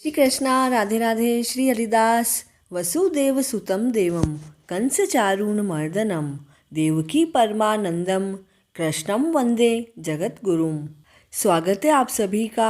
श्री कृष्णा राधे राधे। श्री हरिदास वसुदेव सुतम देवम कंस चारूण मर्दनम देवकी परमानंदम कृष्णम वंदे जगत गुरुम। स्वागत है आप सभी का।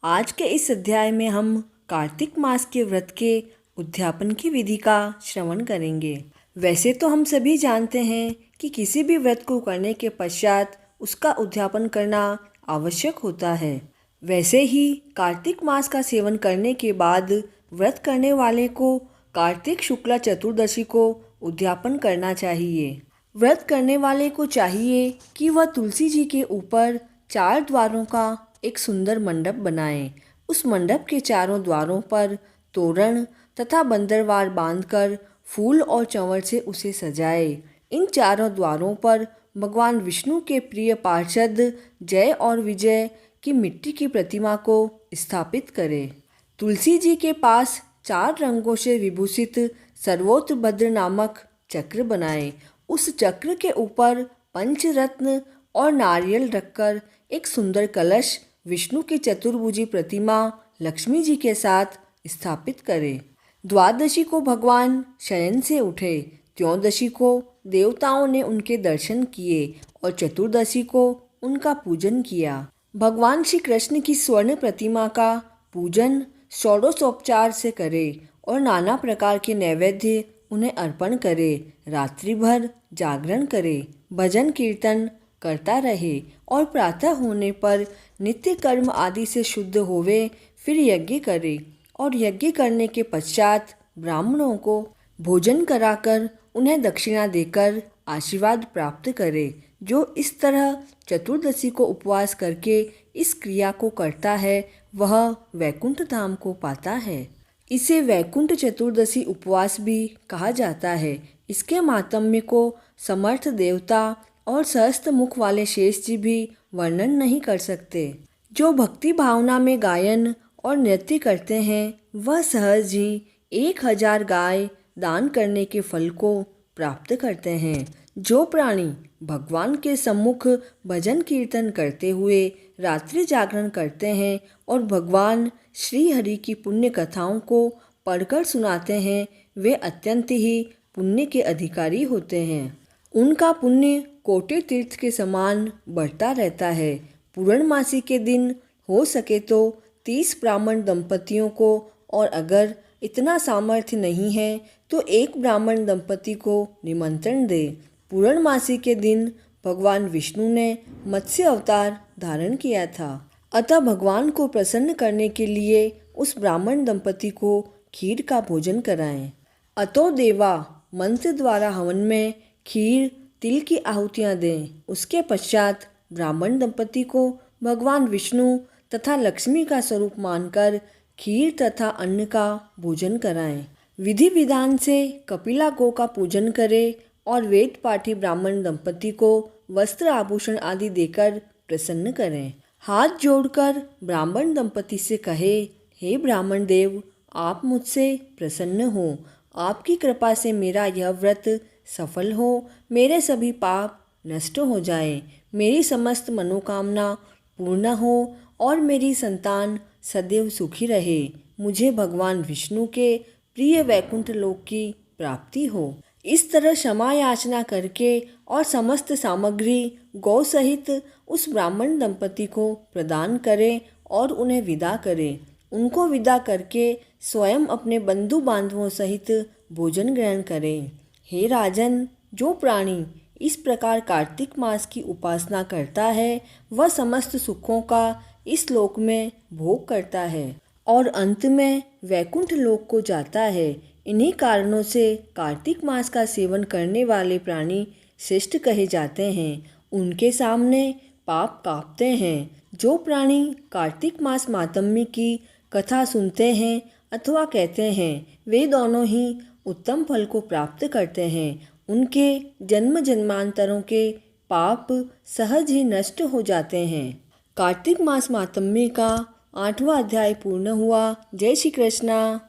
आज के इस अध्याय में हम कार्तिक मास के व्रत के उद्यापन की विधि का श्रवण करेंगे। वैसे तो हम सभी जानते हैं कि किसी भी व्रत को करने के पश्चात उसका उद्यापन करना आवश्यक होता है। वैसे ही कार्तिक मास का सेवन करने के बाद व्रत करने वाले को कार्तिक शुक्ला चतुर्दशी को उद्यापन करना चाहिए। व्रत करने वाले को चाहिए कि वह तुलसी जी के ऊपर 4 द्वारों का एक सुंदर मंडप बनाए। उस मंडप के चारों द्वारों पर तोरण तथा बंदरवार बांधकर फूल और चंवर से उसे सजाए। इन चारों द्वारों पर भगवान विष्णु के प्रिय पार्षद जय और विजय की मिट्टी की प्रतिमा को स्थापित करें। तुलसी जी के पास 4 रंगों से विभूषित सर्वोत्र भद्र नामक चक्र बनाएं। उस चक्र के ऊपर पंचरत्न और नारियल रखकर एक सुंदर कलश विष्णु की चतुर्भुजी प्रतिमा लक्ष्मी जी के साथ स्थापित करें। द्वादशी को भगवान शयन से उठे, त्रयोदशी को देवताओं ने उनके दर्शन किए और चतुर्दशी को उनका पूजन किया। भगवान श्री कृष्ण की स्वर्ण प्रतिमा का पूजन षोडशोपचार से करें और नाना प्रकार के नैवेद्य उन्हें अर्पण करें। रात्रि भर जागरण करें, भजन कीर्तन करता रहे और प्रातः होने पर नित्य कर्म आदि से शुद्ध होवे, फिर यज्ञ करे और यज्ञ करने के पश्चात ब्राह्मणों को भोजन कराकर उन्हें दक्षिणा देकर आशीर्वाद प्राप्त करे। जो इस तरह चतुर्दशी को उपवास करके इस क्रिया को करता है वह वैकुंठ धाम को पाता है। इसे वैकुंठ चतुर्दशी उपवास भी कहा जाता है। इसके माहात्म्य को समर्थ देवता और सहस्त्र मुख वाले शेष जी भी वर्णन नहीं कर सकते। जो भक्ति भावना में गायन और नृत्य करते हैं वह सहज ही 1000 गाय दान करने के फल को प्राप्त करते हैं। जो प्राणी भगवान के सम्मुख भजन कीर्तन करते हुए रात्रि जागरण करते हैं और भगवान श्री हरि की पुण्य कथाओं को पढ़कर सुनाते हैं, वे अत्यंत ही पुण्य के अधिकारी होते हैं। उनका पुण्य कोटि तीर्थ के समान बढ़ता रहता है। पूर्णमासी के दिन हो सके तो 30 ब्राह्मण दंपतियों को, और अगर इतना सामर्थ्य नहीं है तो एक ब्राह्मण दंपति को निमंत्रण दे। पूर्णमासी के दिन भगवान विष्णु ने मत्स्य अवतार धारण किया था, अतः भगवान को प्रसन्न करने के लिए उस ब्राह्मण दंपति को खीर का भोजन कराएं। अतो देवा मंत्र द्वारा हवन में खीर तिल की आहुतियाँ दें। उसके पश्चात ब्राह्मण दंपति को भगवान विष्णु तथा लक्ष्मी का स्वरूप मानकर खीर तथा अन्न का भोजन कराएं। विधि विधान से कपिला गौ का पूजन करें और वेद पाठी ब्राह्मण दंपति को वस्त्र आभूषण आदि देकर प्रसन्न करें। हाथ जोड़कर ब्राह्मण दंपति से कहे, हे ब्राह्मण देव, आप मुझसे प्रसन्न हो। आपकी कृपा से मेरा यह व्रत सफल हो, मेरे सभी पाप नष्ट हो जाए, मेरी समस्त मनोकामना पूर्ण हो और मेरी संतान सदैव सुखी रहे। मुझे भगवान विष्णु के प्रिय वैकुंठ लोक की प्राप्ति हो। इस तरह क्षमा याचना करके और समस्त सामग्री गौ सहित उस ब्राह्मण दंपति को प्रदान करें और उन्हें विदा करें। उनको विदा करके स्वयं अपने बंधु बांधवों सहित भोजन ग्रहण करें। हे राजन, जो प्राणी इस प्रकार कार्तिक मास की उपासना करता है वह समस्त सुखों का इस लोक में भोग करता है और अंत में वैकुंठ लोक को जाता है। इन्हीं कारणों से कार्तिक मास का सेवन करने वाले प्राणी श्रेष्ठ कहे जाते हैं। उनके सामने पाप कांपते हैं। जो प्राणी कार्तिक मास मातम्य की कथा सुनते हैं अथवा कहते हैं वे दोनों ही उत्तम फल को प्राप्त करते हैं। उनके जन्म जन्मांतरों के पाप सहज ही नष्ट हो जाते हैं। कार्तिक मास मातम्य का 8वां अध्याय पूर्ण हुआ। जय श्री कृष्णा।